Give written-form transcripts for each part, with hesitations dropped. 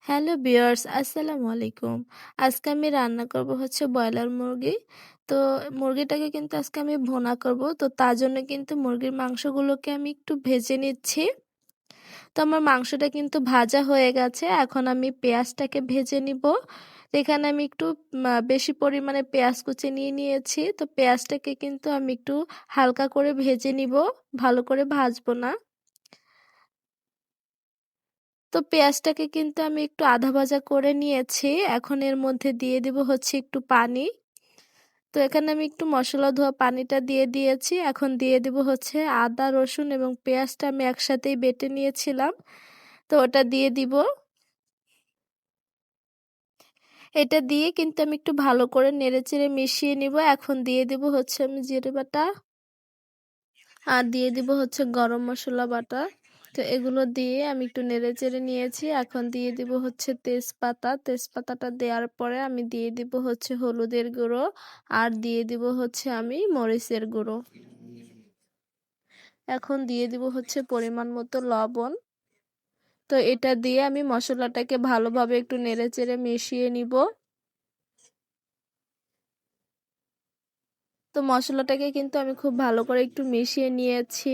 Hello viewers, আসসালামু আলাইকুম। আজকে আমি রান্না করব হচ্ছে ব্রয়লার মুরগি। তো মুরগিটাকে কিন্তু আজকে আমি ভুনা করব। তো তার জন্য কিন্তু মুরগির মাংসগুলোকে আমি একটু ভেজে নিচ্ছি। তো আমার মাংসটা কিন্তু ভাজা হয়ে গেছে। এখন আমি পেঁয়াজটাকে ভেজে নিব। তো এখানে আমি একটু বেশি পরিমাণে পেঁয়াজ কুচি নিয়ে নিয়েছি। তো পেঁয়াজটাকে কিন্তু আমি একটু হালকা করে ভেজে নিব, ভালো করে ভাজবো না। তো পেঁয়াজটাকে কিন্তু আমি একটু আধা ভাজা করে নিয়েছি। এখন এর মধ্যে দিয়ে দিব হচ্ছে একটু পানি। তো এখানে আমি একটু মশলা ধোয়া পানিটা দিয়ে দিয়েছি। এখন দিয়ে দিব হচ্ছে আদা, রসুন এবং পেঁয়াজটা আমি একসাথেই বেটে নিয়েছিলাম। তো ওটা দিয়ে দিব। এটা দিয়ে কিন্তু আমি একটু ভালো করে নেড়েচেড়ে মিশিয়ে নিব। এখন দিয়ে দিব হচ্ছে আমি জিরে বাটা আর দিয়ে দিব হচ্ছে গরম মশলা বাটা। তো এগুলো দিয়ে আমি একটু নেড়েচেড়ে নিয়েছি। এখন দিয়ে দিব হচ্ছে তেজপাতা। তেজপাতাটা দেওয়ার পরে আমি দিয়ে দিব হচ্ছে হলুদের গুঁড়ো আর দিয়ে দিব হচ্ছে আমি মরিচের গুঁড়ো। এখন দিয়ে দিব হচ্ছে পরিমাণ মতো লবণ। তো এটা দিয়ে আমি মশলাটাকে ভালোভাবে একটু নেড়েচেড়ে মিশিয়ে নিব। তো মশলাটাকে কিন্তু আমি খুব ভালো করে একটু মিশিয়ে নিয়েছি।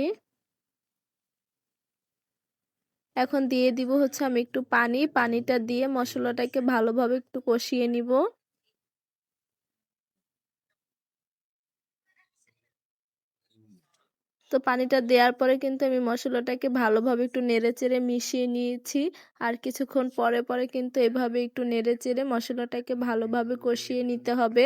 এখন দিয়ে দিব হচ্ছে আমি একটু পানিটা দিয়ে মশলাটাকে ভালোভাবে একটু কষিয়ে নিব। তো পানিটা দেওয়ার পরে কিন্তু আমি মশলাটাকে ভালোভাবে একটু নেড়েচেড়ে মিশিয়ে নিয়েছি। আর কিছুক্ষণ পরে পরে কিন্তু এভাবে একটু নেড়েচেড়ে মশলাটাকে ভালোভাবে কষিয়ে নিতে হবে।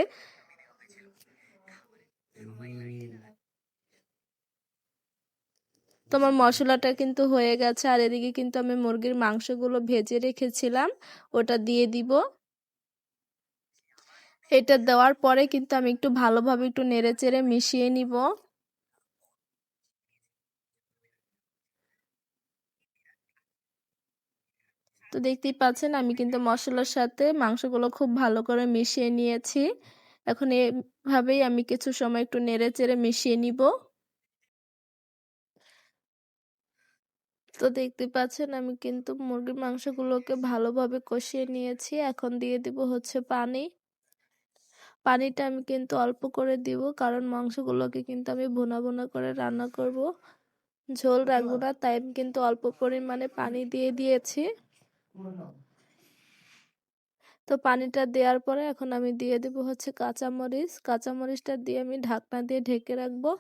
তোমার মশলাটা কিন্তু হয়ে গেছে আর এদিকে কিন্তু আমি মুরগির মাংসগুলো ভেজে রেখেছিলাম, ওটা দিয়ে দিব। এটা দেওয়ার পরে কিন্তু আমি একটু ভালোভাবে একটু নেড়েচেড়ে মিশিয়ে নিব। তো দেখতেই পাচ্ছেন আমি কিন্তু মশলার সাথে মাংসগুলো খুব ভালো করে মিশিয়ে নিয়েছি। এখন এভাবেই আমি কিছু সময় একটু নেড়েচেড়ে মিশিয়ে নিব। তো দেখতে পাচ্ছেন আমি কিন্তু মুরগির মাংসগুলোকে ভালোভাবে কষিয়ে নিয়েছি। এখন দিয়ে দিব হচ্ছে পানি। পানিটা আমি কিন্তু অল্প করে দিব, কারণ মাংসগুলোকে কিন্তু আমি ভুনা ভুনা করে রান্না করব, ঝোল রাখবো না, তাই আমি কিন্তু অল্প পরিমাণে পানি দিয়ে দিয়েছি। তো পানিটা দেওয়ার পরে এখন আমি দিয়ে দেব হচ্ছে কাঁচামরিচ। কাঁচামরিচটা দিয়ে আমি ঢাকনা দিয়ে ঢেকে রাখবো।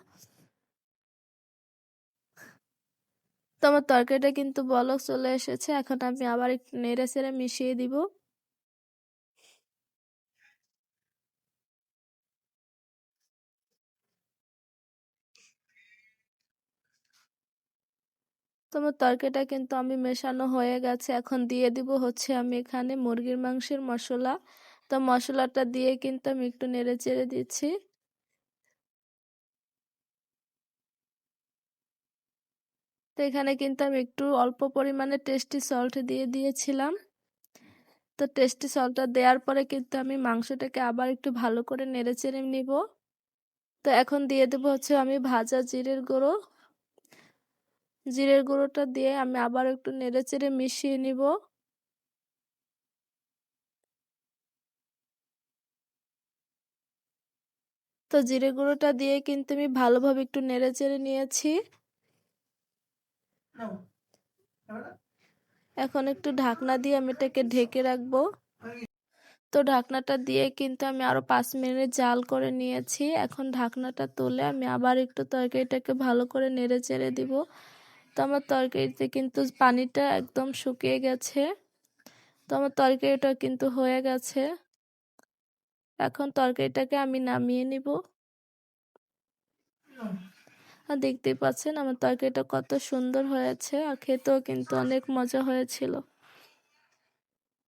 তো আমার তরকারিটা কিন্তু বলক চলে এসেছে। এখন আমি আবার একটু নেড়ে চেড়ে মিশিয়ে দিব। তো আমার তরকারিটা কিন্তু আমি মেশানো হয়ে গেছে। এখন দিয়ে দিব হচ্ছে আমি এখানে মুরগির মাংসের মশলা। তো মশলাটা দিয়ে কিন্তু আমি একটু নেড়ে চেড়ে দিচ্ছি। তো এখানে কিন্তু আমি একটু অল্প পরিমাণে টেস্টি সল্ট দিয়ে দিয়েছিলাম। তো টেস্টি সল্টটা দেওয়ার পরে কিন্তু আমি মাংসটাকে আবার একটু ভালো করে নেড়ে চেড়ে নিব। তো এখন দিয়ে দেবো হচ্ছে আমি ভাজা জিরের গুঁড়ো। জিরের গুঁড়োটা দিয়ে আমি আবার একটু নেড়ে চেড়ে মিশিয়ে নিব। তো জিরে গুঁড়োটা দিয়ে কিন্তু আমি ভালোভাবে একটু নেড়ে চেড়ে নিয়েছি। এখন একটু ঢাকনা দিয়ে আমি এটাকে ঢেকে রাখবো। তো ঢাকনাটা দিয়ে কিন্তু আমি আরো 5 মিনিট জাল করে নিয়েছি। এখন ঢাকনাটা তুলে আমি আবার একটু তরকারিটাকে ভালো করে নেড়ে চেড়ে দিব। তো আমার তরকারিতে কিন্তু পানিটা একদম শুকিয়ে গেছে। তো আমার তরকারিটা কিন্তু হয়ে গেছে। এখন তরকারিটাকে আমি নামিয়ে নিব। আর দেখতেই পাচ্ছেন আমার তরকারিটা কত সুন্দর হয়েছে, আর খেতেও কিন্তু অনেক মজা হয়েছিল।